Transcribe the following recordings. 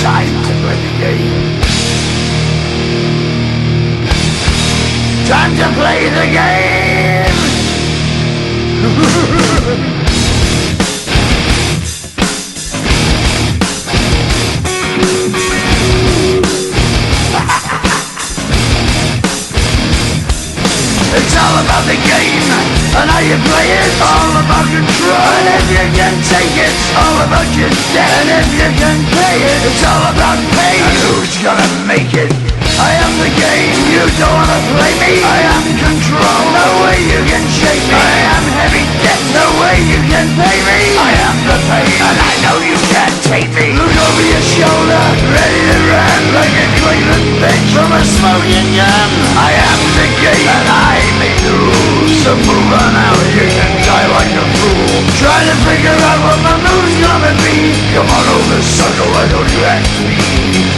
Time to play the game. Time to play the game. It's all about the game and how you play it. All about control, and if you can take it, all about your debt. And if you can play it, it's all about pain. And who's gonna make it? I am the game, you don't wanna play me. I am control, no way you can shake me. I am heavy debt, no way you can pay me. I am the pain, and I know you can't take me. Look over your shoulder, ready to run like a Cleveland bitch from a smoking gun. I am the game, and I make the rules. So move on out, you can die like a fool. Trying to figure out what my move's gonna be. Come on over, sucker, why don't you ask me?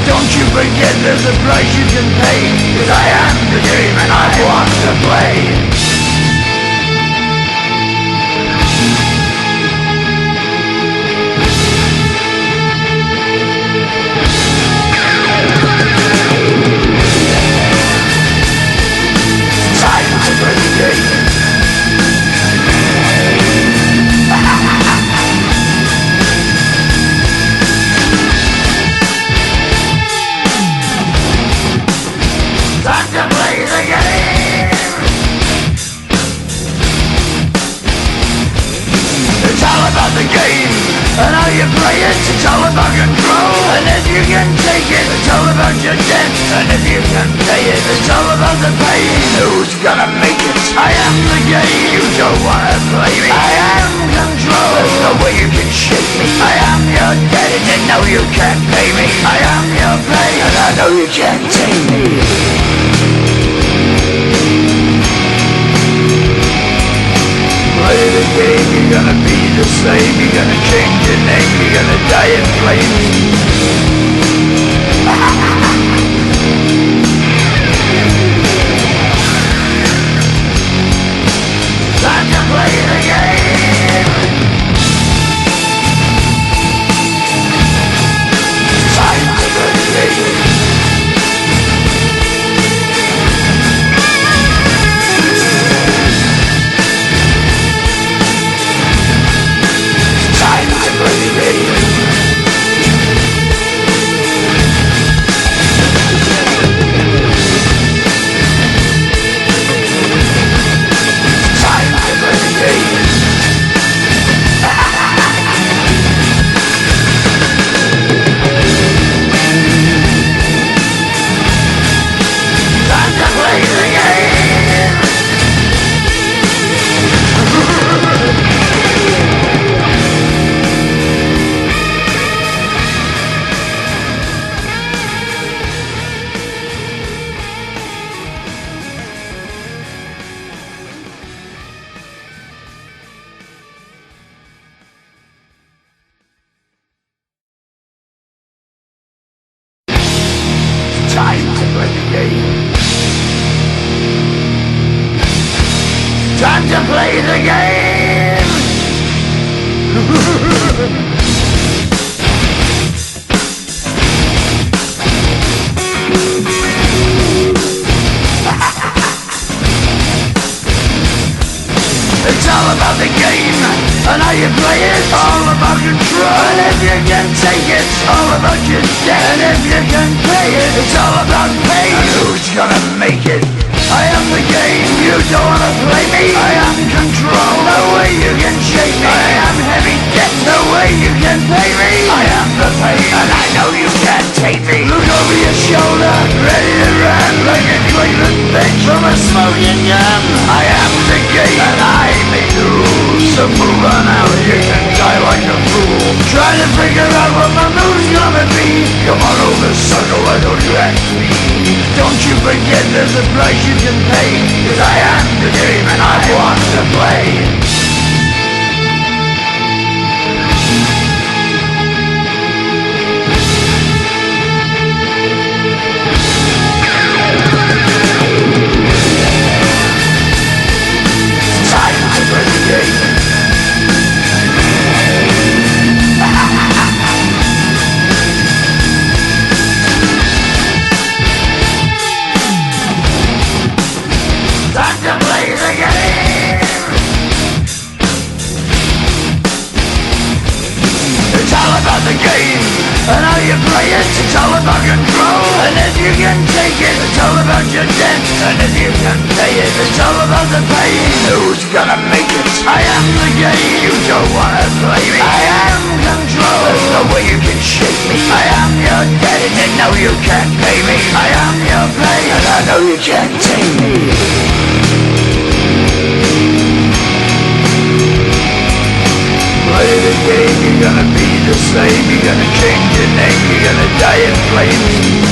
Don't you forget there's a price you can pay. Cause I am the game and I want to play. The game and how you play it, it's all about control. And if you can take it, it's all about your debt. And if you can pay it, it's all about the pain. Who's gonna make it? I am the game, you don't wanna play me. I am control, there's no way you can shake me. I am your debt and you know you can't pay me. I am your pain and I know you can't take me. Play the game, you're gonna be the same. You're gonna change your name, you're gonna die in flames. Time to play the game. Time to play the game. Time to play the game. Time to play the game. It's all about the game and how you play it. All about control, and if you can take it, all about your debt. And if you can pay it, it's all about pain. And who's gonna make it? I am the game, you don't wanna play me. I am control, no way you can shake me. I am heavy debt, no way you can pay me. I am the pain, and I know you can't take me. Look over your shoulder, ready to run like a Cleveland bitch from a smoking gun. I am the game, and I make the rules. So move on out, you can die like a fool. Trying to figure out what my move's gonna be. Come on over, sucker, why don't you ask me? Don't you forget there's a price you can pay. Cause I am the game and I want to play. game. And how you play it, it's all about control. And if you can take it, it's all about your debt. And if you can pay it, it's all about the pain. Who's gonna make it? I am the game. You don't wanna play me. I am control. There's no way you can shake me. I am your debt, and no you can't pay me. I am your pain, and I know you can't take me. Play the game, you're gonna be the same. You're gonna change your name, you're gonna die in flames.